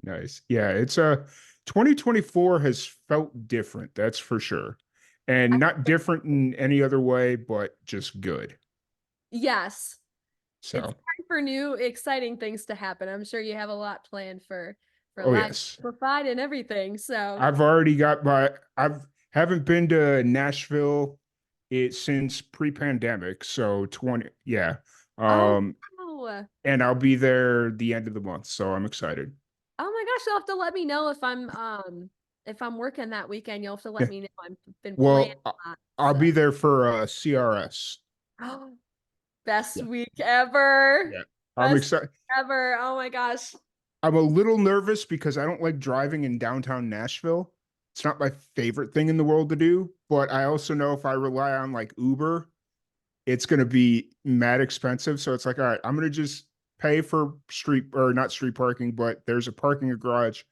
Nice. Yeah, it's 2024 has felt different, that's for sure. I, And not different in any other way, but just good. yes, it's So, time for new exciting things to happen. I'm sure you have a lot planned for oh live yes. amplified and everything. So, I've already got my I've haven't been to Nashville since pre-pandemic, so 20 yeah. oh Um wow. and I'll be there the end of the month, so I'm excited. Oh my gosh, you'll have to let me know if I'm working that weekend. You'll have to let Yeah. me know. I've been planning Well, a lot. I'll So be there for CRS. oh, best Yeah. week ever. Yeah. I'm Best excited. week ever. Oh my gosh. I'm a little nervous because I don't like driving in downtown Nashville. It's not my favorite thing in the world to do, but I also know if I rely on like Uber, it's going to be mad expensive. So it's like, all right, I'm going to just pay for street or not street parking, but there's a parking garage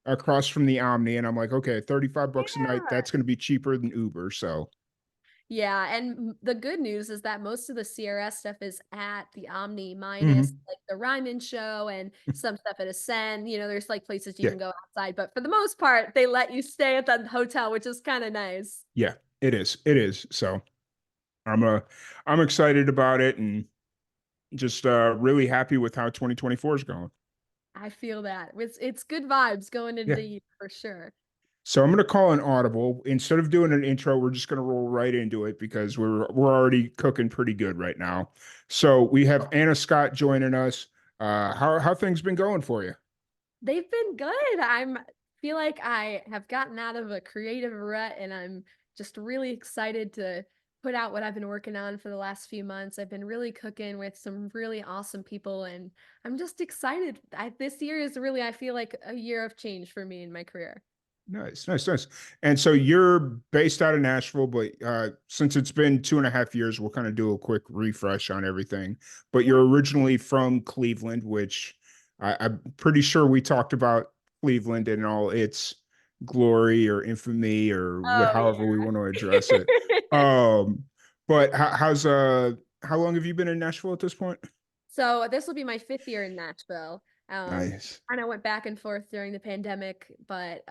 across from the Omni. And I'm like, okay, 35 bucks a night. Yeah. That's going to be cheaper than Uber. So Yeah, and the good news is that most of the CRS stuff is at the Omni minus mhm. like the Ryman show and some stuff at Ascend. There's like places you Yeah, can go outside, but for the most part, they let you stay at the hotel, which is kind of nice. yeah, it is. It is. So I'm I'm excited about it and just really happy with how 2024 is going. I feel that. It's good vibes going into Yeah. the year for sure. So I'm going to call an audible. Instead of doing an intro, we're just going to roll right into it because we're already cooking pretty good right now. So we have Anna Scott joining us. How things been going for you? They've been good. I'm feel like I have gotten out of a creative rut and I'm just really excited to put out what I've been working on for the last few months. I've been really cooking with some really awesome people and I'm just excited. This year is really, I feel like a year of change for me in my career. Nice, nice, nice. And so you're based out of Nashville, but since it's been 2.5 years, we'll kind of do a quick refresh on everything. But Yeah. you're originally from Cleveland, which I'm pretty sure we talked about Cleveland and all its glory or infamy or Oh however we yeah. want to address it. Um, but how long have you been in Nashville at this point? So this will be my fifth year in Nashville. Nice. And I went back and forth during the pandemic, but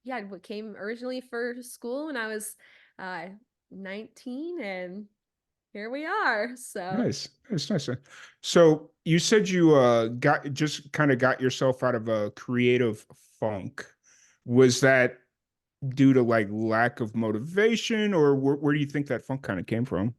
yeah, I came originally for school when I was uh, 19, and here we are. So Nice, nice, nice. So you said you got just kind of got yourself out of a creative funk. Was that due to like lack of motivation, or where do you think that funk kind of came from?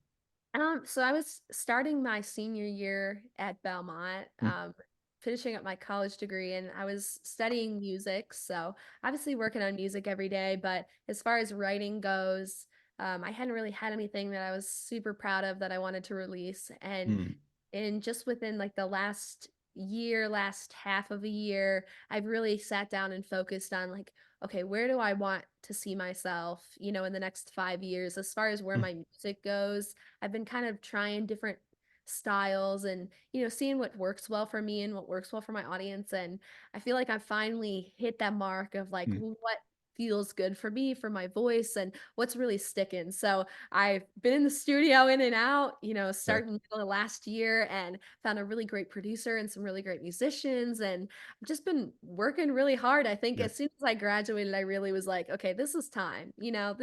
so I was starting my senior year at Belmont, Mm, finishing up my college degree, and I was studying music. So obviously working on music every day, but as far as writing goes, I hadn't really had anything that I was super proud of that I wanted to release. mm, And just within like the last year, last half of a year, I've really sat down and focused on like, okay, where do I want to see myself, in the next 5 years as far as where mm, my music goes. I've been kind of trying different styles and seeing what works well for me and what works well for my audience, and I feel like I finally hit that mark of like mm. what feels good for me, for my voice, and what's really sticking. So I've been in the studio in and out, Yeah, starting middle of last year, and found a really great producer and some really great musicians, and I've just been working really hard. I think yeah, as soon as I graduated, I really was like, okay, this is time. yeah,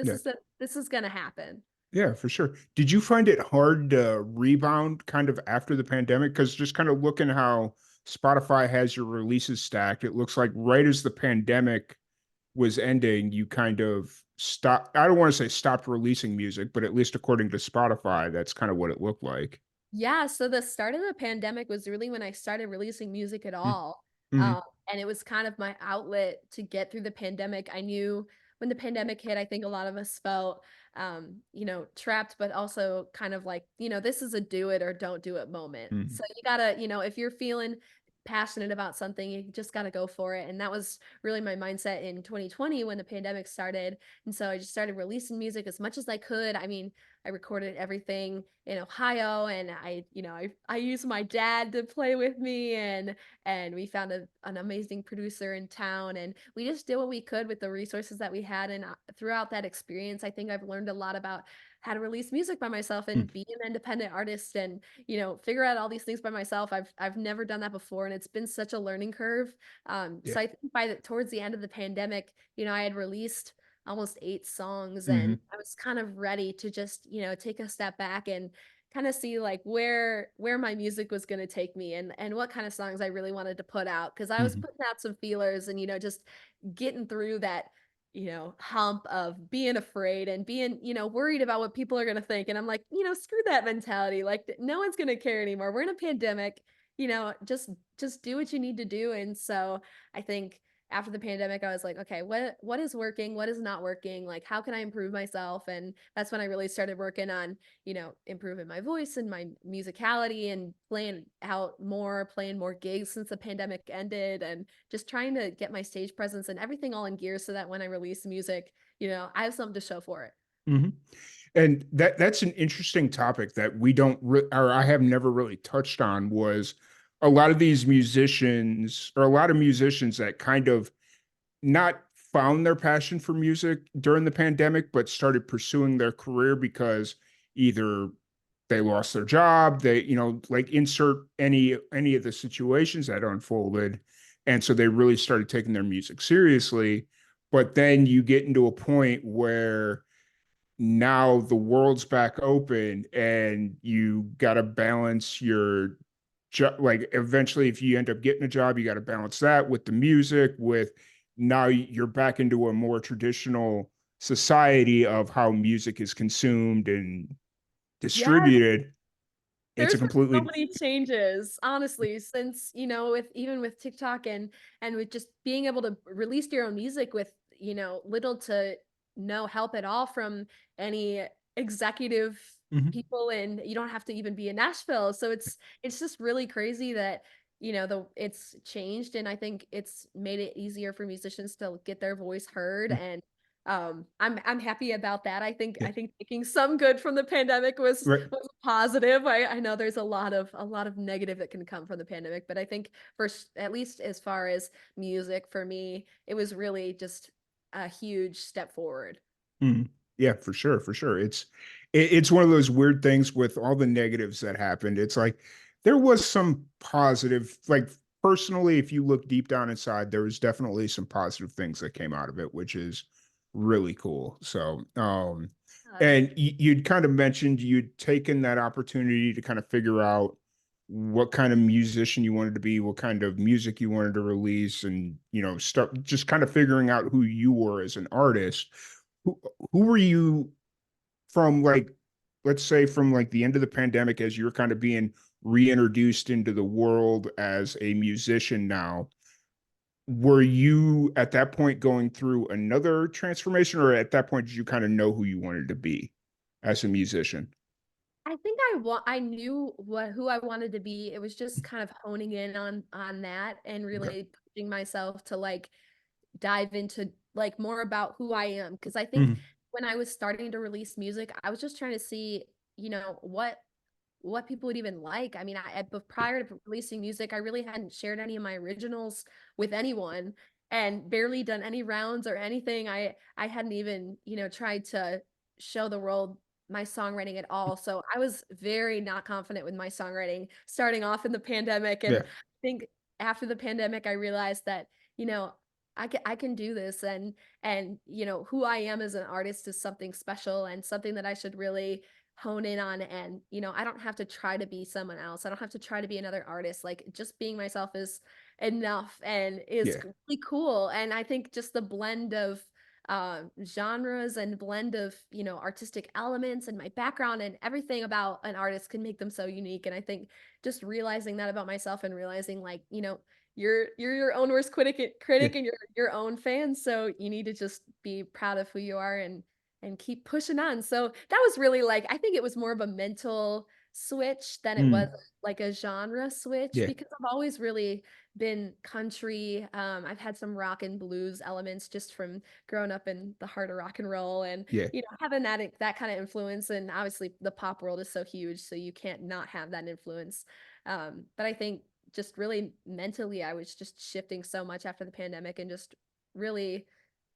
This is gonna happen. yeah, for sure. Did you find it hard to rebound kind of after the pandemic? Because just kind of looking how Spotify has your releases stacked, it looks like right as the pandemic was ending, you kind of stopped. I don't want to say stopped releasing music, but at least according to Spotify, that's kind of what it looked like. Yeah, so the start of the pandemic was really when I started releasing music at all. Mm-hmm. Um, and it was kind of my outlet to get through the pandemic. I knew when the pandemic hit, I think a lot of us felt, trapped, but also kind of like, this is a do it or don't do it moment. Mm-hmm. So you gotta, if you're feeling passionate about something, you just gotta go for it. And that was really my mindset in 2020 when the pandemic started. And so I just started releasing music as much as I could. I mean, I recorded everything in Ohio, and I used my dad to play with me, and we found an amazing producer in town, and we just did what we could with the resources that we had. And throughout that experience, I think I've learned a lot about how to release music by myself Mm. and be an independent artist, and figure out all these things by myself. I've never done that before, and it's been such a learning curve. Yeah. So I think towards the end of the pandemic, I had released almost 8 songs, and Hmm. I was kind of ready to just take a step back and kind of see like where my music was going to take me, and what kind of songs I really wanted to put out, because I was Hmm. putting out some feelers, and just getting through that hump of being afraid and being worried about what people are going to think. And I'm like, screw that mentality, like no one's going to care anymore, we're in a pandemic, just do what you need to do. And so I think after the pandemic, I was like, okay, what is working? What is not working? Like, how can I improve myself? And that's when I really started working on, improving my voice and my musicality, and playing more gigs since the pandemic ended, and just trying to get my stage presence and everything all in gear so that when I release music, I have something to show for it. Hmm. And that's an interesting topic that we don't or I have never really touched on, was a lot of these musicians, or a lot of musicians that kind of not found their passion for music during the pandemic, but started pursuing their career because either they lost their job, they, like insert any of the situations that unfolded. And so they really started taking their music seriously. But then you get into a point where now the world's back open and you got to balance your job. Like eventually, if you end up getting a job, you got to balance that with the music, with now you're back into a more traditional society of how music is consumed and Yes. distributed. It's a There's been so completely, many changes, honestly, since, with even with TikTok, and with just being able to release your own music with, little to no help at all from any executive mhm, people, and you don't have to even be in Nashville. So it's just really crazy that, it's changed, and I think it's made it easier for musicians to get their voice heard. mm, And I'm happy about that. yeah, I think taking some good from the pandemic right. was positive. I know there's a lot of negative that can come from the pandemic, but I think at least as far as music for me, it was really just a huge step forward. Mhm. Yeah, for sure, for sure. It's one of those weird things with all the negatives that happened. It's like there was some positive, like personally, if you look deep down inside, there was definitely some positive things that came out of it, which is really cool. So, Uh, and you'd kind of mentioned you'd taken that opportunity to kind of figure out what kind of musician you wanted to be, what kind of music you wanted to release, and start just kind of figuring out who you were as an artist. who who were you from, like, let's say from like the end of the pandemic, as you're kind of being reintroduced into the world as a musician now? Were you at that point going through another transformation, or at that point did you kind of know who you wanted to be as a musician? I think I knew who I wanted to be. It was just kind of honing in on that, and Okay. really pushing myself to like dive into like more about who I am, because I think Mhm. when I was starting to release music, I was just trying to see, what people would even like. I mean, but prior to releasing music, I really hadn't shared any of my originals with anyone, and barely done any rounds or anything. I hadn't even, tried to show the world my songwriting at all. So I was very not confident with my songwriting starting off in the pandemic. And Yeah. I think after the pandemic, I realized that, you know, I can do this, and who I am as an artist is something special and something that I should really hone in on. And I don't have to try to be someone else. I don't have to try to be another artist. Like, just being myself is enough, and is Yeah. really cool. And I think just the blend of genres and blend of artistic elements and my background and everything about an artist can make them so unique. And I think just realizing that about myself, and realizing like you're your own worst Yeah. critic, and your own fan, so you need to just be proud of who you are, and keep pushing on. So that was really like, I think it was more of a mental switch than it was Mm. like a genre switch, Yeah. because I've always really been country. I've had some rock and blues elements just from growing up in the heart of rock and roll, and Yeah. having that kind of influence. And obviously, the pop world is so huge, so you can't not have that influence. But I think just really mentally, I was just shifting so much after the pandemic, and just really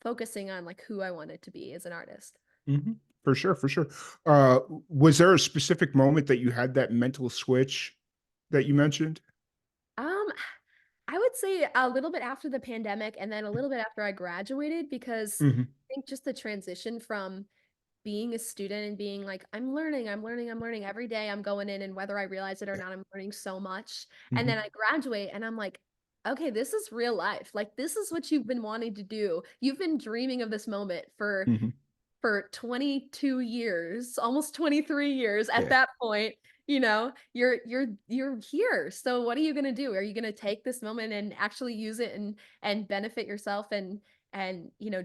focusing on like who I wanted to be as an artist. Hmm. For sure, for sure. Uh, was there a specific moment that you had that mental switch that you mentioned? Um, I would say a little bit after the pandemic and then a little bit after I graduated, because Hmm. I think just the transition from being a student and being like, I'm learning every day. I'm going in, and whether I realize it or Yeah. not, I'm learning so much. And then Hmm. I graduate and I'm like, okay, this is real life. Like, this is what you've been wanting to do. You've been dreaming of this moment Hmm. for 22 years, almost 23 years at Yeah. that point. You're here. So what are you going to do? Are you going to take this moment and actually use it and benefit yourself and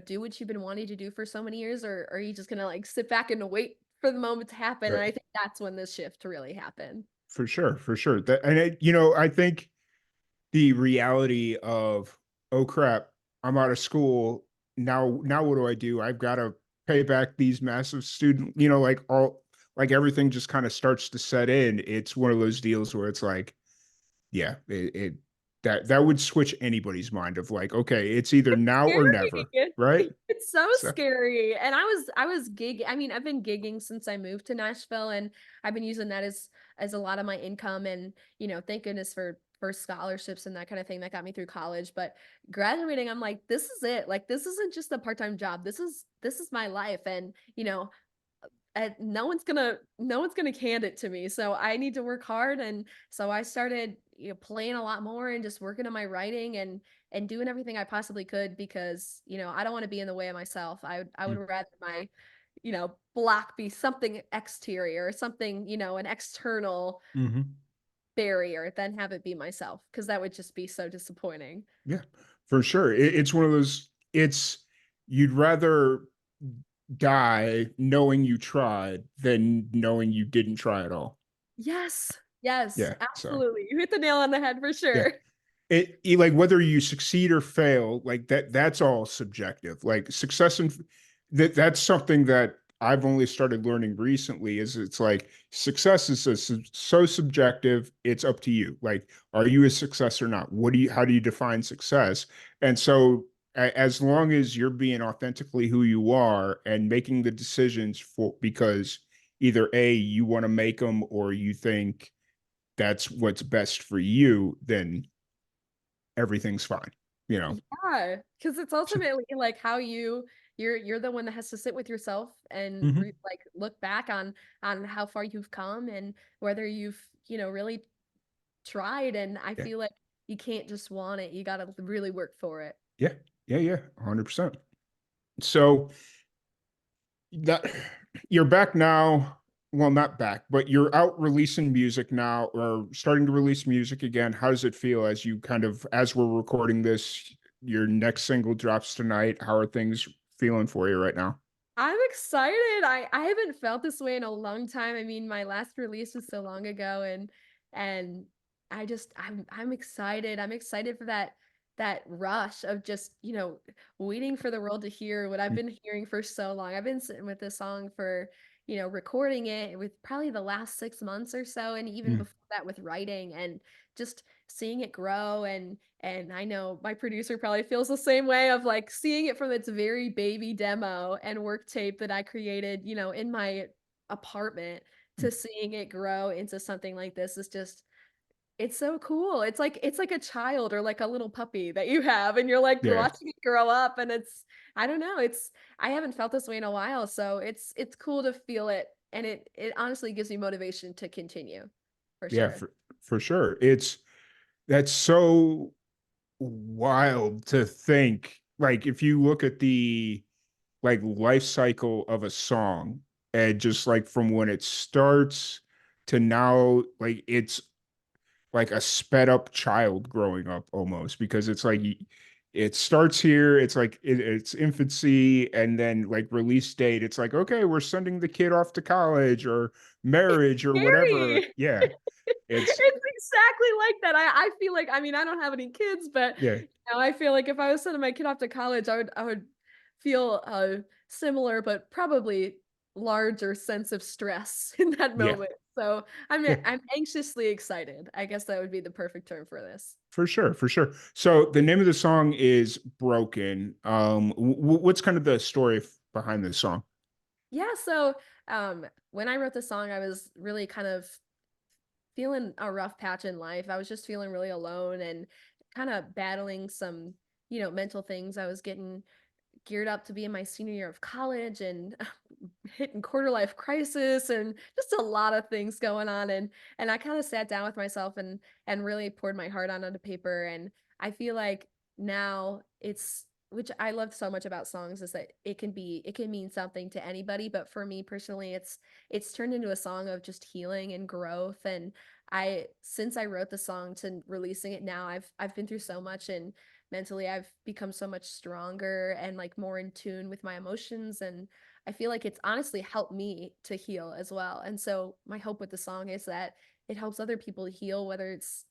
do what you've been wanting to do for so many years, or are you just going to like sit back and wait for the moment to happen? And I Right. think that's when this shift really happened. For sure, for sure. That and I think the reality of, oh crap, I'm out of school now. What do I do? I've got to pay back these massive student. Like everything just kind of starts to set in. It's one of those deals where it's like, yeah, it that would switch anybody's mind of like, okay, it's either now or never, Scary. right? It's so So scary. And I was gigging. I mean, I've been gigging since I moved to Nashville, and I've been using that as a lot of my income. And thank goodness for scholarships and that kind of thing that got me through college. But graduating, I'm like, this is it. Like, this isn't just a part-time job. This is my life. And no one's gonna hand it to me, so I need to work hard. And so I started playing a lot more and just working on my writing and doing everything I possibly could, because I don't want to be in the way of myself. I would rather my block be something exterior, something, an external mhm. barrier, than have it be myself, because that would just be so disappointing. Yeah, for sure. It's one of those. It's you'd rather die knowing you tried than knowing you didn't try at all. Yes, yes, Yeah. So absolutely, you hit the nail on the head for yeah, sure. like whether you succeed or fail, like that's all subjective. Like success and that's something that I've only started learning recently. Is it's like success is so subjective. It's up to you. Like, are you a success or not? How do you define success? And so as long as you're being authentically who you are and making the decisions for because either A, you want to make them or you think that's what's best for you, then everything's fine, you know? Yeah, because it's So, ultimately like how you're the one that has to sit with yourself and mhm, like look back on how far you've come, and whether you've really tried. And I yeah, feel like you can't just want it. You got to really work for it. yeah, yeah, 100%. So that you're back now. Well, not back, but you're out releasing music now or starting to release music again. How does it feel as you as we're recording this, your next single drops tonight? How are things feeling for you right now? I'm excited. I haven't felt this way in a long time. I mean, my last release was so long ago, and I'm excited. I'm excited for that rush of just, waiting for the world to hear what I've Mm, been hearing for so long. I've been sitting with this song for, recording it with probably the last 6 months or so, and even mm, before that with writing, and just seeing it grow. And I know my producer probably feels the same way, of like seeing it from its very baby demo and work tape that I created, in my apartment, mm. to seeing it grow into something like this is just, it's so cool. It's like a child or like a little puppy that you have, and you're like Yeah, watching it grow up. And I don't know, I haven't felt this way in a while, so it's cool to feel it, and it honestly gives me motivation to continue, for yeah, sure. for sure. That's so wild to think. Like if you look at the life cycle of a song and just like from when it starts to now, like it's like a sped up child growing up almost because it's like it starts here, it's like it's infancy, and then like release date, it's like okay, we're sending the kid off to college or marriage or whatever. Scary. Yeah, it's It's exactly like that. I feel like, I mean, I don't have any kids, but, yeah, I feel like if I was sending my kid off to college, I would feel a similar but probably larger sense of stress in that yeah, moment. So, yeah, I'm anxiously excited. I guess that would be the perfect term for this. for sure, for sure. So the name of the song is Broken. What's kind of the story behind this song? Yeah, so, when I wrote the song, I was really kind of feeling a rough patch in life. I was just feeling really alone and kind of battling some, mental things. I was getting geared up to be in my senior year of college and hitting quarter life crisis and just a lot of things going on, and I kind of sat down with myself and really poured my heart onto paper. And I feel like now it's, which I love so much about songs, is that it can mean something to anybody, but for me personally it's turned into a song of just healing and growth. And I, since I wrote the song to releasing it now, I've been through so much, and mentally I've become so much stronger and like more in tune with my emotions. And I feel like it's honestly helped me to heal as well. And so my hope with the song is that it helps other people heal, whether it's,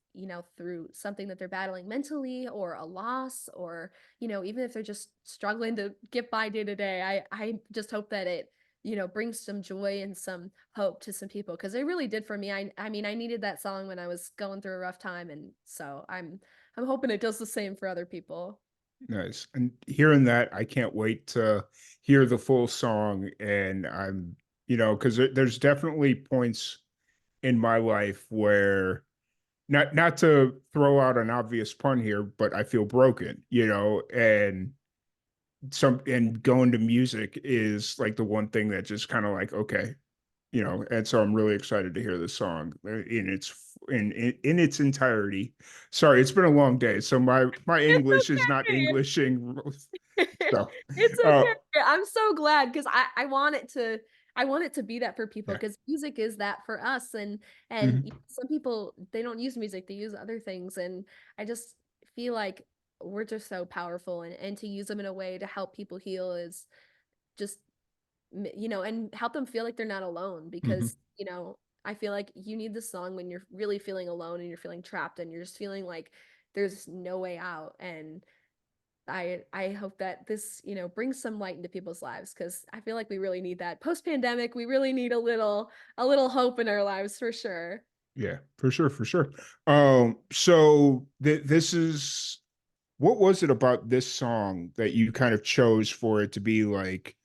through something that they're battling mentally, or a loss, or, even if they're just struggling to get by day to day. I just hope that it, brings some joy and some hope to some people, because it really did for me. I mean, I needed that song when I was going through a rough time, and so I'm hoping it does the same for other people. Nice. And hearing that, I can't wait to hear the full song. And I'm, because there's definitely points in my life where not to throw out an obvious pun here, but I feel broken, and going to music is like the one thing that just kind of like, okay, and so I'm really excited to hear this song in its entirety. Sorry, it's been a long day, so my It's English is not okay. Englishing. So, It's uh, okay. I'm so glad, because I want it to, be that for people, yeah, because music is that for us. And mhm, some people, they don't use music, they use other things. And I just feel like we're just so powerful, and to use them in a way to help people heal is just, and help them feel like they're not alone. mhm, Because, I feel like you need this song when you're really feeling alone and you're feeling trapped and you're just feeling like there's no way out. And I hope that this, brings some light into people's lives, because I feel like we really need that. Post-pandemic, we really need a little hope in our lives for sure. yeah, for sure, for sure. So this is what was it about this song that you kind of chose for it to be like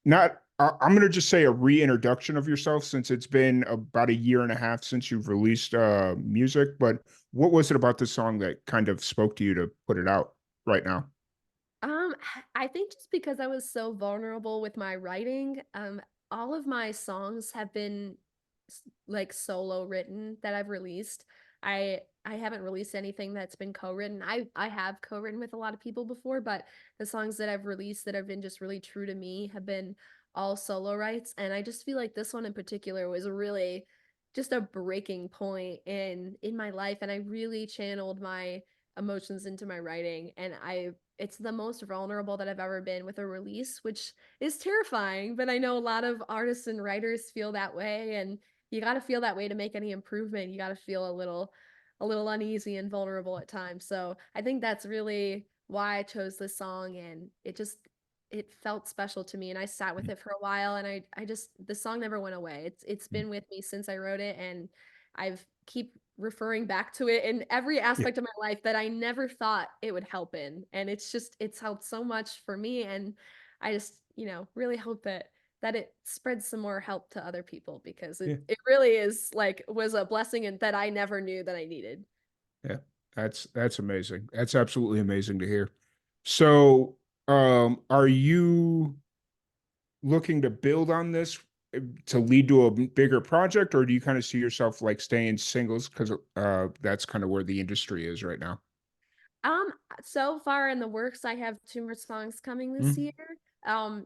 not I'm gonna just say a reintroduction of yourself since it's been about a year and a half since you've released music, but what was it about this song that kind of spoke to you to put it out right now? I think just because I was so vulnerable with my writing, all of my songs have been like solo written that I've released. I haven't released anything that's been co-written. I have co-written with a lot of people before, but the songs that I've released that have been just really true to me have been all solo rights. And I just feel like this one in particular was really just a breaking point in my life, and I really channeled my emotions into my writing. And it's the most vulnerable that I've ever been with a release, which is terrifying, but I know a lot of artists and writers feel that way. And you got to feel that way to make any improvement. You got to feel a little uneasy and vulnerable at times. So I think that's really why I chose this song, and it felt special to me, and I sat with it for a while. And I just, the song never went away. It's been with me since I wrote it, and I've keep referring back to it in every Yeah, aspect of my life that I never thought it would help in. And it's helped so much for me. And I just, really hope that it spreads some more help to other people, because it yeah, it really is like, was a blessing, and that I never knew that I needed. yeah. That's amazing. That's absolutely amazing to hear. So, are you looking to build on this to lead to a bigger project, or do you kind of see yourself like staying singles because that's kind of where the industry is right now? So far in the works, I have 2 more songs coming this Mhm, year,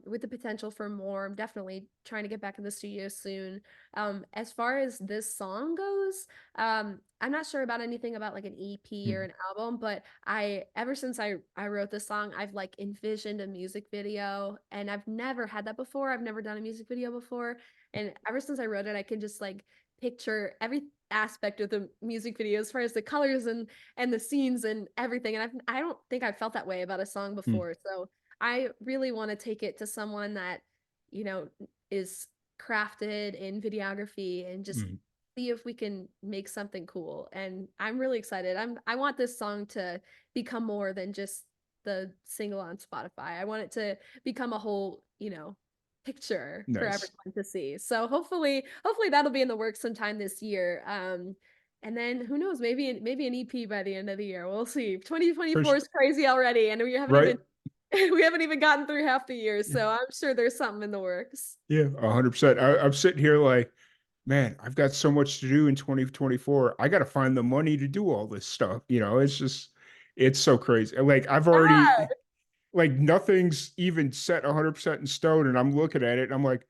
with the potential for more. I'm definitely trying to get back in the studio soon. As far as this song goes, I'm not sure about anything about like an EP or mhm, an album, but ever since I wrote this song, I've like envisioned a music video, and I've never had that before. I've never done a music video before, And ever since I wrote it, I can just like picture every aspect of the music video as far as the colors and the scenes and everything. And I don't think I've felt that way about a song Mm, before. So I really want to take it to someone that, you know, is crafted in videography and just mm. see if we can make something cool. And I'm really excited. I want this song to become more than just the single on Spotify. I want it to become a whole, picture for Nice. everyone to see. So hopefully that'll be in the works sometime this year. And then who knows, maybe an EP by the end of the year. We'll see. For 2024 sure. is crazy already, and we haven't Right? even we haven't even gotten through half the year. So I'm sure there's something in the works. Yeah, 100%. I'm sitting here like, man, I've got so much to do in 2024. I got to find the money to do all this stuff. It's just, it's so crazy. Like, I've already, like, nothing's even set 100% in stone. And I'm looking at it and I'm like,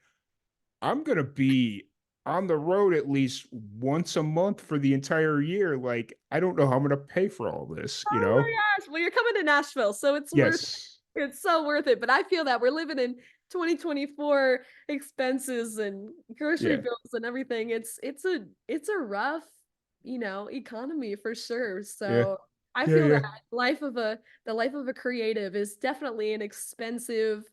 I'm going to be on the road at least once a month for the entire year. Like, I don't know how I'm going to pay for all this? Oh my gosh. Well, you're coming to Nashville, so Yes. it's so worth it. But I feel that we're living in 2024 expenses and grocery Yeah. bills and everything. It's a rough, economy for sure. Yeah. So I Yeah. feel that Yeah. the life of a creative is definitely an expensive,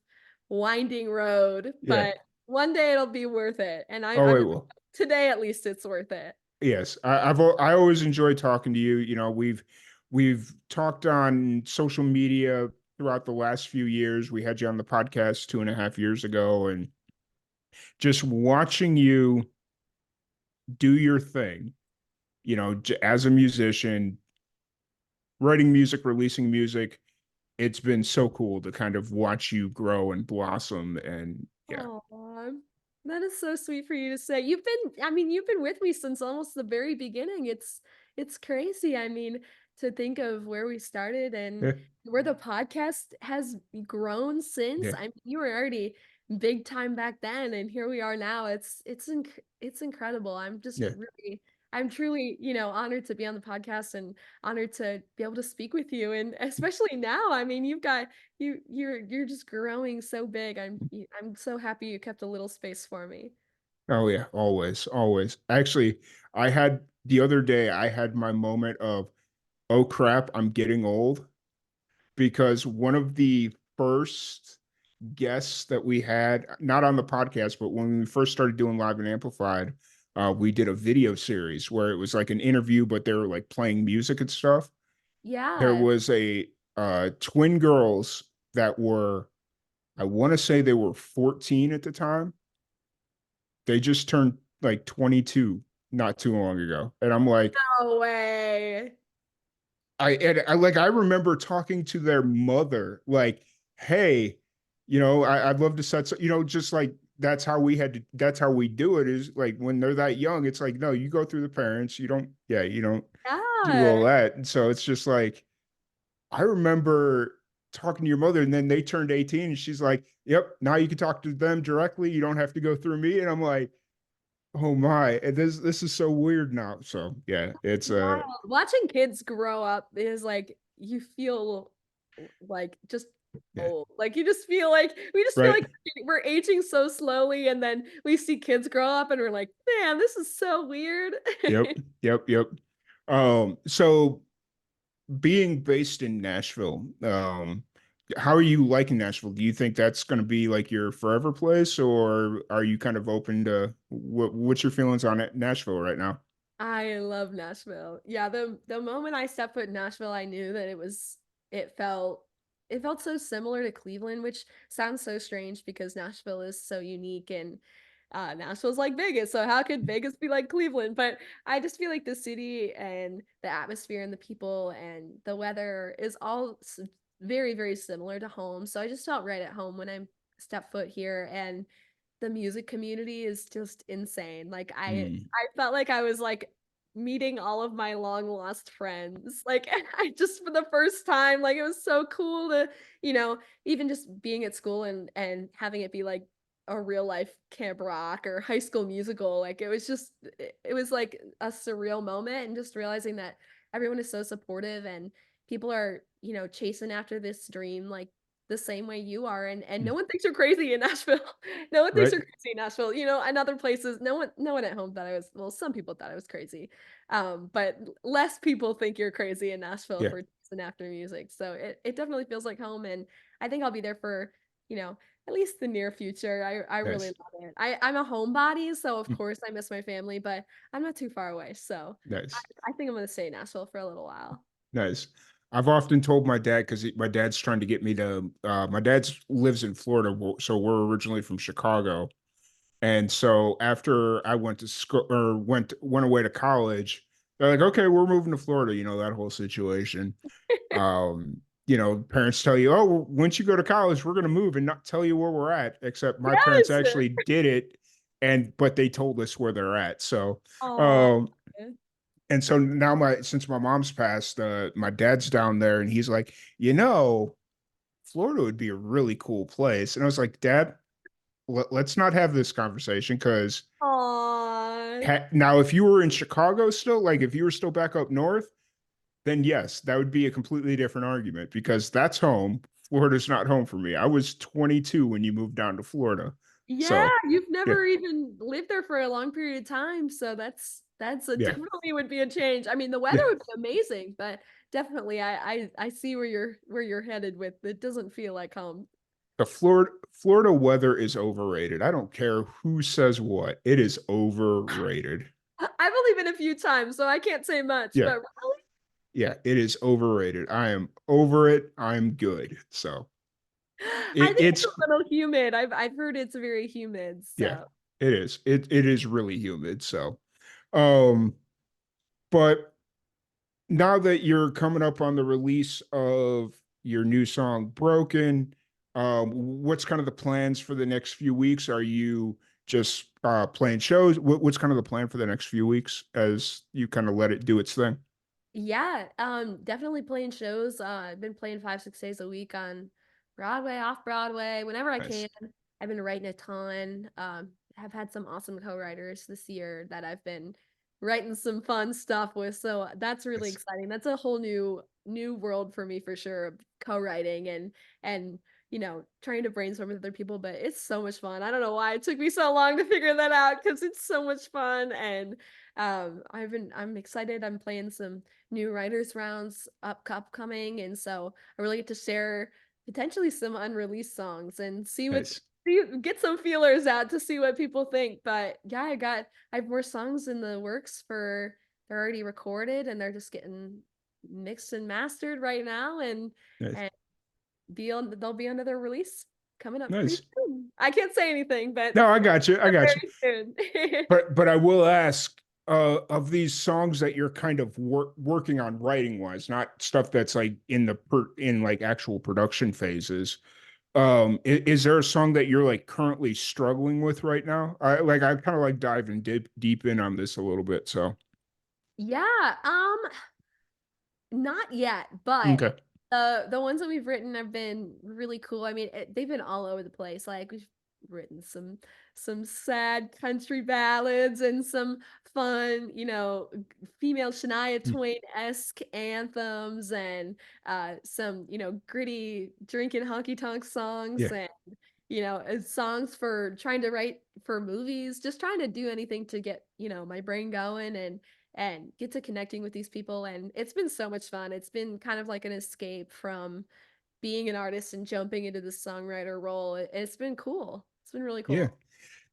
winding road, Yeah. but one day it'll be worth it. And Oh, I'm it will. today at least it's worth it. Yes, I always enjoy talking to you. We've talked on social media throughout the last few years. We had you on the podcast 2.5 years ago, and just watching you do your thing, as a musician, writing music, releasing music. It's been so cool to kind of watch you grow and blossom. And yeah, Oh, that is so sweet for you to say. You've been with me since almost the very beginning. It's crazy. I mean, to think of where we started and yeah, where the podcast has grown since. yeah, I mean, you were already big time back then, and here we are now. It's incredible. yeah. I'm truly, honored to be on the podcast and honored to be able to speak with you. And especially now, I mean, you're just growing so big. I'm so happy you kept a little space for me. Oh yeah, always, always. Actually, the other day I had my moment of, oh crap, I'm getting old, because one of the first guests that we had, not on the podcast, but when we first started doing Live and Amplified, we did a video series where it was like an interview, but they were like playing music and stuff. There Yeah. was a twin girls that were, I want to say they were 14 at the time. They just turned like 22 not too long ago. And I'm like, No way. I remember talking to their mother, like, hey, I'd love to set, just like that's how we do it, is like when they're that young, it's like, no, you go through the parents, you don't do all Yeah. that. And so it's just like, I remember talking to your mother, and then they turned 18 and she's like, yep, now you can talk to them directly. You don't have to go through me. And I'm like, oh my, and this is so weird now. So yeah, it's Wild. Watching kids grow up is like you feel like just yeah, old. Like you just feel like we just feel right. like we're aging so slowly, and then we see kids grow up and we're like, man, this is so weird. Yep, yep, yep. So being based in Nashville, how are you liking Nashville? Do you think that's going to be like your forever place, or are you kind of open to what's your feelings on it, Nashville right now? I love Nashville. Yeah, the moment I stepped foot in Nashville, I knew that it felt it felt so similar to Cleveland, which sounds so strange because Nashville is so unique and Nashville's like Vegas, so how could Vegas be like Cleveland? But I just feel like the city and the atmosphere and the people and the weather is all very, very similar to home. So I just felt right at home when I stepped foot here, and the music community is just insane. Like Mm, I felt like I was like meeting all of my long lost friends. Like I just for the first time, like it was so cool to, even just being at school and having it be like a real life Camp Rock or High School Musical. Like it was like a surreal moment, and just realizing that everyone is so supportive and people are, chasing after this dream like the same way you are, and no Mm. one thinks you're crazy in Nashville. No one thinks Right? you're crazy in Nashville. You know, and other places, no one at home thought I was, well, some people thought I was crazy. But less people think you're crazy in Nashville Yeah. for and after music. So it definitely feels like home, and I think I'll be there for, you know, at least the near future. I really Nice. love it. I'm a homebody, so of Mm. course I miss my family, but I'm not too far away. So I, Nice. I think I'm gonna stay in Nashville for a little while. Nice. I've often told my dad because my dad's trying to get me to. My dad's lives in Florida, so we're originally from Chicago, and so after I went to school or went away to college, they're like, "Okay, we're moving to Florida." You know that whole situation. Parents tell you, "Oh, well, once you go to college, we're going to move and not tell you where we're at." Except my parents Yes. actually did it, but they told us where they're at. So, Oh. um, and so now since my mom's passed, my dad's down there, and he's like, Florida would be a really cool place. And I was like, Dad, let's not have this conversation because Aw. now if you were in Chicago still, like if you were still back up north, then yes, that would be a completely different argument because that's home. Florida's not home for me. I was 22 when you moved down to Florida. Yeah, So, you've yeah, never even lived there for a long period of time, so that's a yeah, definitely would be a change. I mean, the weather yeah. would be amazing, but definitely I see where you're headed with it doesn't feel like home. The Florida weather is overrated. I don't care who says what. It is overrated. I've only been a few times, so I can't say much, Yeah, but really? yeah, it is overrated. I am over it. I'm good. So I think it's it's a little humid. I've heard it's very humid, yeah, so it is. It is really humid. So um, but now that you're coming up on the release of your new song Broken, what's kind of the plans for the next few weeks? Are you just playing shows? What's kind of the plan for the next few weeks as you kind of let it do its thing? yeah, definitely playing shows. I've been playing 5, 6 days a week on Broadway, off Broadway, whenever I can. Nice, I've been writing a ton. Have had some awesome co-writers this year that I've been writing some fun stuff with. So that's really nice, exciting. That's a whole new world for me for sure of co-writing and trying to brainstorm with other people, but it's so much fun. I don't know why it took me so long to figure that out because it's so much fun and I'm excited. I'm playing some new writers rounds upcoming, and so I really get to share potentially some unreleased songs and nice, get some feelers out to see what people think. But yeah, I have more songs in the works for they're already recorded and they're just getting mixed and mastered right now nice, and they'll be on another release coming up pretty nice. soon. I can't say anything, but No, I got you. I got you. very soon. But I will ask, of these songs that you're kind of working on writing wise, not stuff that's like in like actual production phases. Is there a song that you're like currently struggling with right now? I kind of like diving deep in on this a little bit. So Yeah, not yet, but okay, the ones that we've written have been really cool. I mean, they've been all over the place. Like we've written some sad country ballads and some fun, female Shania mm, Twain-esque anthems and some, gritty drinking honky tonk songs yeah, and songs for trying to write for movies, just trying to do anything to get, my brain going and get to connecting with these people. And it's been so much fun. It's been kind of like an escape from being an artist and jumping into the songwriter role. It's been cool. It's been really yeah.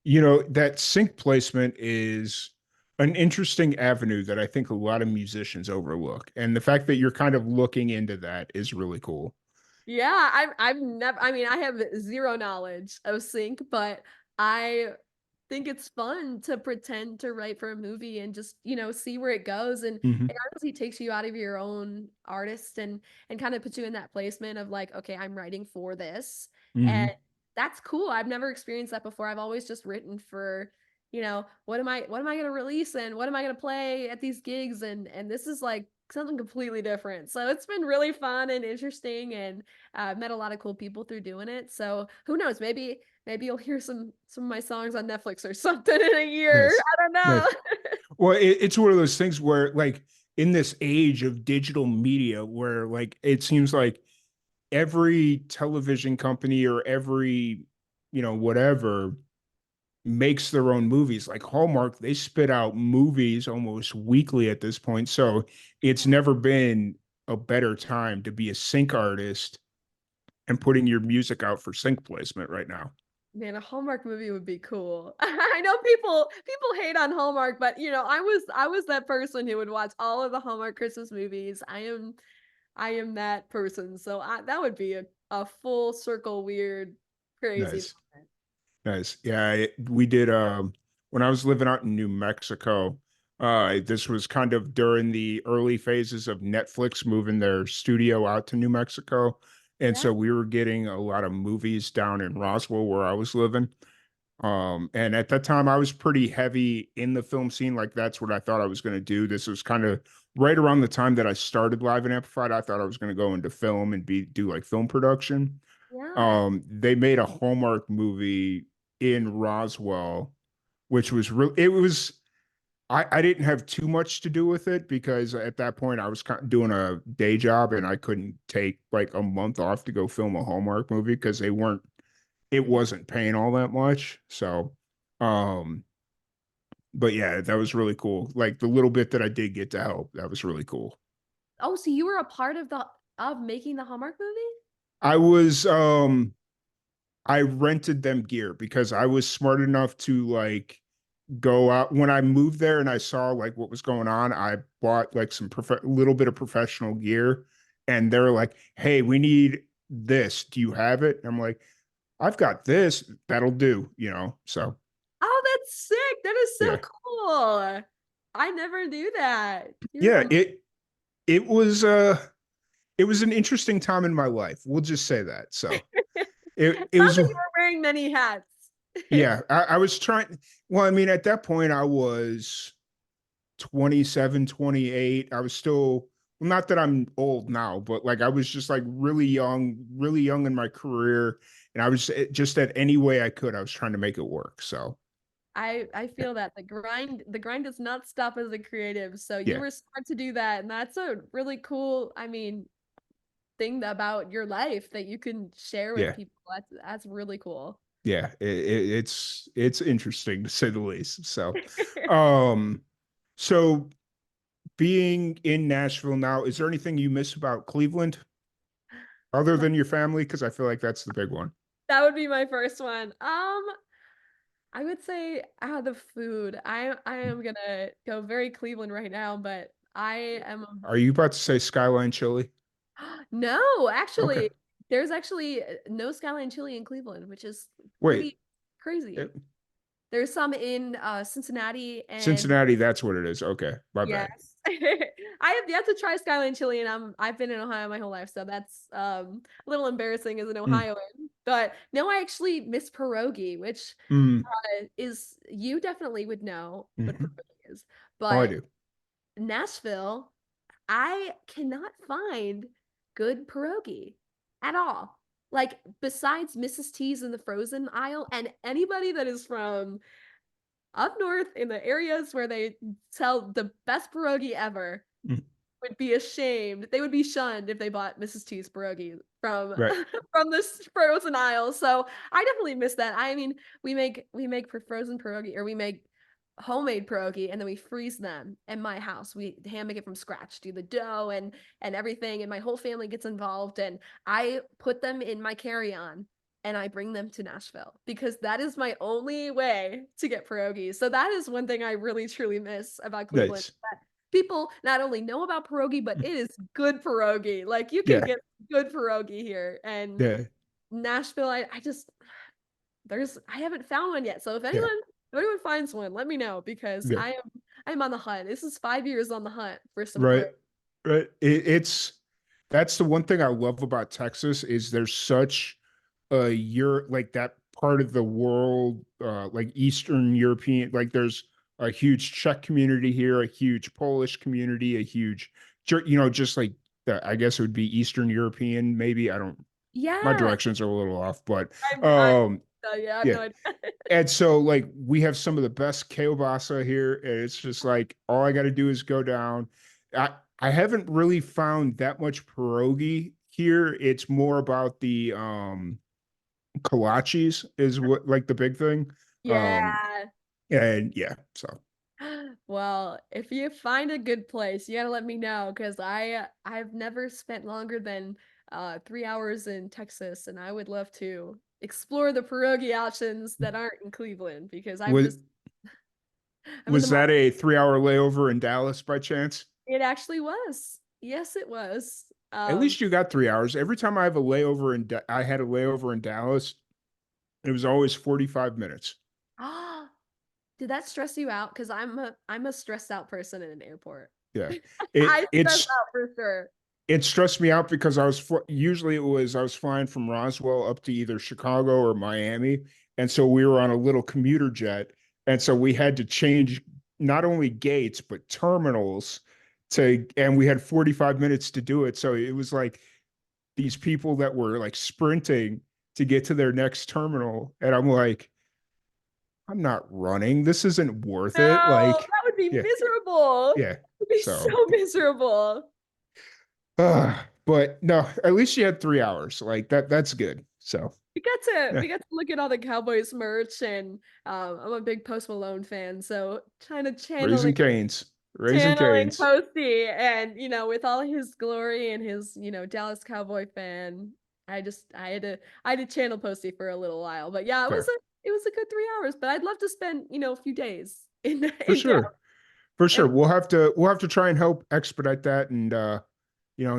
cool. That sync placement is an interesting avenue that I think a lot of musicians overlook, and the fact that you're kind of looking into that is really cool. Yeah, I've never I mean, I have zero knowledge of sync, but I think it's fun to pretend to write for a movie and just, see where it goes and Hmm. it honestly takes you out of your own artist and kind of puts you in that placement of like, okay, I'm writing for this. And Hmm. that's cool. I've never experienced that before. I've always just written for, what am I going to release and what am I going to play at these gigs and this is like something completely different. So it's been really fun and interesting and met a lot of cool people through doing it. So who knows? Maybe you'll hear some of my songs on Netflix or something in a year. Nice, I don't know. nice. Well, it's one of those things where, like, in this age of digital media, where like it seems like every television company or every, whatever makes their own movies. Like Hallmark, they spit out movies almost weekly at this point. So it's never been a better time to be a sync artist and putting your music out for sync placement right now. Man, a Hallmark movie would be cool. I know people hate on Hallmark, but I was that person who would watch all of the Hallmark Christmas movies. I am that person. So that would be a full circle weird crazy Nice. moment. Nice. Yeah, we did when I was living out in New Mexico, this was kind of during the early phases of Netflix moving their studio out to New Mexico. And Yeah. so we were getting a lot of movies down in Roswell where I was living. And at that time I was pretty heavy in the film scene. Like that's what I thought I was going to do. This was kind of right around the time that I started Live and Amplified. I thought I was going to go into film and do like film production. Yeah. They made a Hallmark movie in Roswell, which was real. It was I didn't have too much to do with it because at that point I was kind of doing a day job and I couldn't take like a month off to go film a Hallmark movie because it wasn't paying all that much. So um but yeah, that was really cool. Like the little bit that I did get to help, that was really cool. Oh, so you were a part of making the Hallmark movie? I was I rented them gear because I was smart enough to like go out when I moved there and I saw like what was going on. I bought like some little bit of professional gear and they're like, "Hey, we need this. Do you have it?" And I'm like, "I've got this. That'll do." So, Oh, that's sick. That is so yeah. cool. I never knew that. You're Yeah, the it was an interesting time in my life. We'll just say that. So, It it sounds was like you were wearing many hats. yeah, I was trying well, I mean at that point I was 27, 28. I was still, well, not that I'm old now, but like I was just like really young in my career. And I was just at any way I could, I was trying to make it work. So, I yeah, feel that the grind does not stop as a creative. So you yeah, were smart to do that, and that's a really cool, I mean, thing about your life that you can share with yeah, people. That's really cool. yeah. It's interesting to say the least. Um, so being in Nashville now, is there anything you miss about Cleveland other My- than your family? Because I feel like that's the big one. That would be my first one. I would say the food. I am gonna go very Cleveland right now, but I am Are you about to say Skyline Chili? no, Okay. actually, there's actually no Skyline chili in Cleveland, which is Wait, pretty crazy. it, There's some in Cincinnati and Cincinnati, that's what it is. Okay, my bad. yes. I have yet to try Skyline chili and I've been in Ohio my whole life, so that's a little embarrassing as an Mm, Ohioan. But no, I actually miss pierogi, which mm, is you definitely would know what mhm. pierogi is. Oh, I But do. Nashville, I cannot find good pierogi at all. Like besides Mrs. T's in the frozen aisle, and anybody that is from up north in the areas where they sell the best pierogi ever Mm, would be ashamed. They would be shunned if they bought Mrs. T's pierogi from right. from this frozen aisle. So I definitely miss that. I mean, we make for frozen pierogi, or we make homemade pierogi and then we freeze them in my house. We hand make it from scratch, do the dough and everything, and my whole family gets involved. And I put them in my carry-on and I bring them to Nashville because that is my only way to get pierogies. So that is one thing I really truly miss about Cleveland. Nice. People not only know about pierogi, but it is good pierogi. Like you can Yeah, get good pierogi here. And yeah, Nashville, I just I haven't found one yet. So yeah, if anyone finds one, let me know because yeah. I'm on the hunt. This is 5 years on the hunt for some Right, pierogi. right. That's the one thing I love about Texas is there's such you're like that part of the world, like Eastern European, like there's a huge Czech community here, a huge Polish community, a huge, just like I guess it would be Eastern European, maybe. I don't, my Yeah. directions are a little off, but I um, yeah, I have yeah. no idea. And so like we have some of the best kielbasa here, and it's just like all I got to do is go down. I I haven't really found that much pierogi here it's more about the kolaches is what like the big thing. Um Yeah. and yeah, so Well, if you find a good place, you gotta let me know because I've never spent longer than 3 hours in Texas, and I would love to explore the pierogi options that aren't in Cleveland because was I'm in the was that market. a 3 hour layover in Dallas by chance? It actually was. Yes, it was. At least you got 3 hours. Every time I have a layover I had a layover in Dallas, it was always 45 minutes. Ah, did that stress you out? Because I'm a stressed out person in an airport. Yeah. I It stress it's out for sure. it stressed me out because usually it was I was flying from Roswell up to either Chicago or Miami, and so we were on a little commuter jet, and so we had to change not only gates but terminals and we had 45 minutes to do it. So it was like these people that were like sprinting to get to their next terminal, and I'm like, I'm not running. This isn't worth No, it. Like, that would be yeah, miserable. yeah. It would be So so miserable. but no, at least you had 3 hours. Like that's good. So We yeah, got to look at all the Cowboys merch, and I'm a big Post Malone fan, so kind of raising canes, raising channeling canes. Posty, and with all his glory and his Dallas Cowboy fan, I had to channel Posty for a little while, but yeah, Fair. it was a good 3 hours, but I'd love to spend a few days in For in Dallas. sure. For sure. And We'll have to try and help expedite that and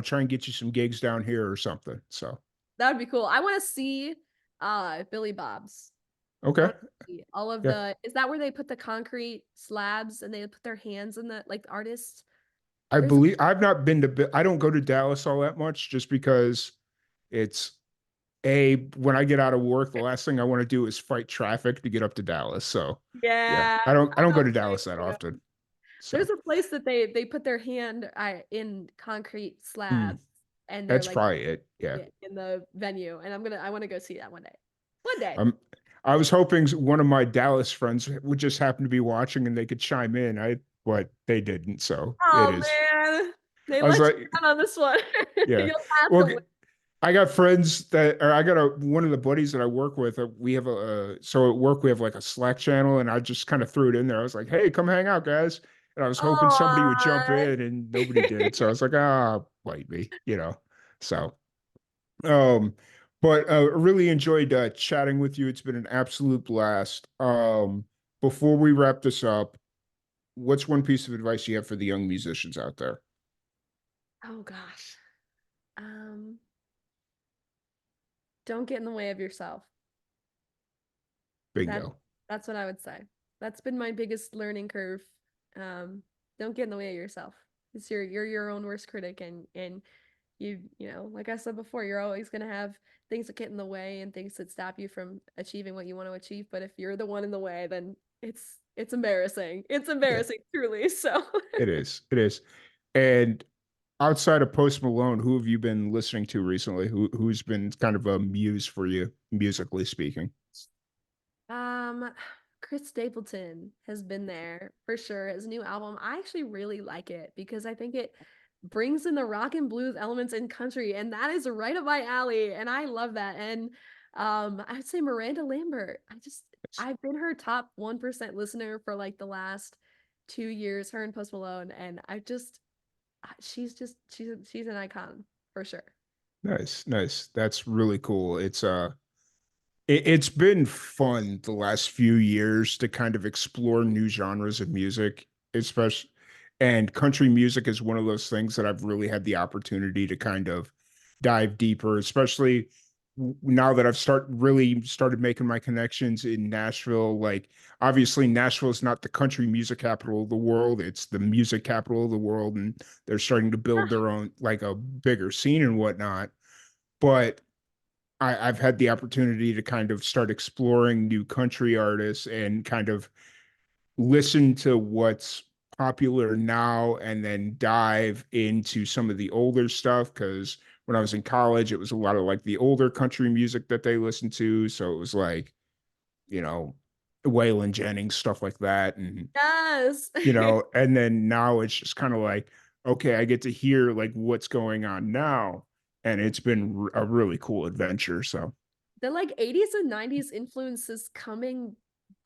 try and get you some gigs down here or something. So that would be cool. I want to see Billy Bob's. I okay. want to see all of Yeah. the is that where they put the concrete slabs and they put their hands in the like the artists? I There's believe I've not been to I don't go to Dallas all that much just because it's when I get out of work, the last thing I want to do is fight traffic to get up to Dallas. So yeah, yeah, I don't go I to don't blame Dallas that you. often. There's So a place that they put their hand in concrete mm, slabs and they're that's like probably it. Yeah. in the venue, and I want to go see that one day. One day. Um, I was hoping one of my Dallas friends would just happen to be watching and they could chime in. But they didn't. So it Oh is. man, they I was let you like, down on this one. yeah. You'll have to Well, win. I got friends or I got one of the buddies that I work with. We have so at work we have like a Slack channel, and I just kind of threw it in there. I was like, hey, come hang out, guys. And I was hoping somebody would jump Oh, in, and nobody did. So I was like, bite me. So Um, but really enjoyed chatting with you. It's been an absolute blast. Before we wrap this up, what's one piece of advice you have for the young musicians out there? oh gosh. Um, don't get in the way of yourself. That Bingo. that's what I would say. That's been my biggest learning curve. Um, don't get in the way of yourself. Because you're your own worst critic, and like I said before, you're always gonna have things that get in the way and things that stop you from achieving what you want to achieve. But if you're the one in the way, then it's embarrassing. It's Yeah, embarrassing, truly. So it is. It is. And outside of Post Malone, who have you been listening to recently? Who's been kind of a muse for you, musically speaking? Um, Chris Stapleton has been there for sure. His new album, I actually really like it because I think it brings in the rock and blues elements in country, and that is right up my alley, and I love that. And I'd say Miranda Lambert. I've been her top 1% listener for like the last 2 years, her and Post Malone, and she's an icon for sure. Nice, nice. That's really cool. It's been fun the last few years to kind of explore new genres of music, especially, and country music is one of those things that I've really had the opportunity to kind of dive deeper, especially now that really started making my connections in Nashville. Like, obviously, Nashville is not the country music capital of the world, it's the music capital of the world, and they're starting to build their own, like, a bigger scene and whatnot. But I've had the opportunity to kind of start exploring new country artists and kind of listen to what's popular now and then dive into some of the older stuff. Because when I was in college, it was a lot of like the older country music that they listened to. So it was like, you know, Waylon Jennings, stuff like that. And, Yes. and then now it's just kind of like, okay, I get to hear like what's going on now. and it's been a really cool adventure. So The like 80s and 90s influences coming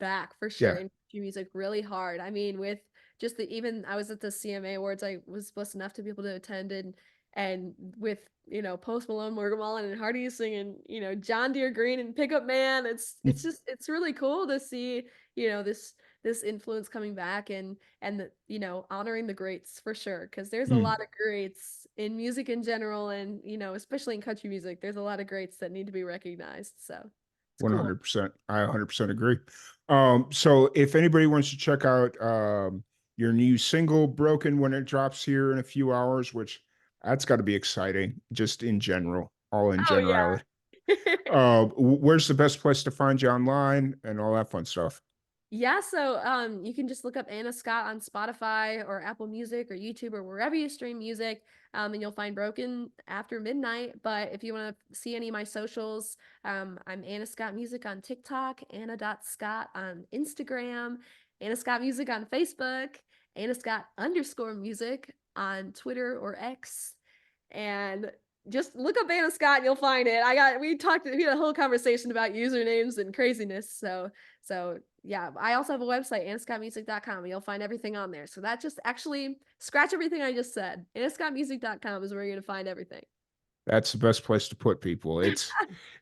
back for sure yeah. in country music really hard. I mean, with just the even I was at the CMA Awards, I was blessed enough to be able to attend and with Post Malone, Morgan Wallen, and Hardy singing John Deere Green and Pickup Man. It's just it's really cool to see this influence coming back and honoring the greats for sure because there's a lot of greats in music in general and especially in country music there's a lot of greats that need to be recognized so it's cool. 100%. I 100% agree. So if anybody wants to check out your new single Broken when it drops here in a few hours, which that's got to be exciting just in general, all in Oh yeah. generality. Where's the best place to find you online and all that fun stuff? Yeah, so you can just look up Anna Scott on Spotify or Apple Music or YouTube or wherever you stream music, and you'll find Broken after midnight. But if you want to see any of my socials, I'm Anna Scott Music on TikTok, Anna.Scott on Instagram, Anna Scott Music on Facebook, Anna Scott _ music on Twitter or X, and just look up Anna Scott and you'll find it. We had a whole conversation about usernames and craziness. So yeah, I also have a website, anascottmusic.com. You'll find everything on there. So that just actually scratch everything I just said. Anascottmusic.com is where you're gonna find everything. That's the best place to put people. It's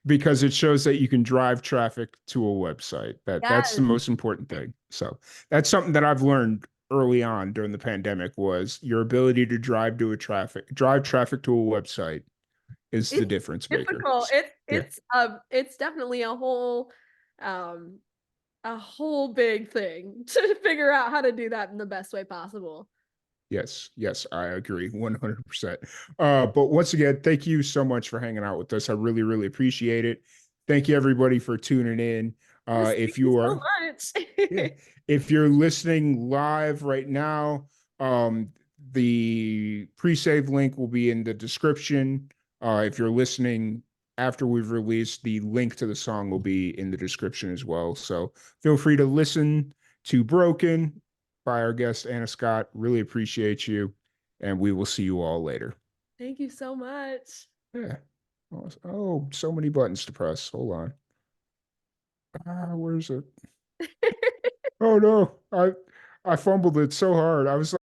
because it shows that you can drive traffic to a website. That's Yes. the most important thing. So that's something that I've learned early on during the pandemic was your ability to drive traffic to a website is the It's difference maker. difficult. It's Yeah. it's it's definitely um a whole big thing to figure out how to do that in the best way possible. Yes, yes, I agree 100%. But once again, thank you so much for hanging out with us. I really, really appreciate it. Thank you everybody for tuning in. Yes, thank If you you so are Yeah. much. If you're listening live right now, the pre-save link will be in the description. If you're listening after we've released, the link to the song will be in the description as well. So feel free to listen to Broken by our guest Anna Scott. Really appreciate you, and we will see you all later. Thank you so much. Yeah. Oh, so many buttons to press. Hold on. Where's it? Oh no, I fumbled it so hard. I was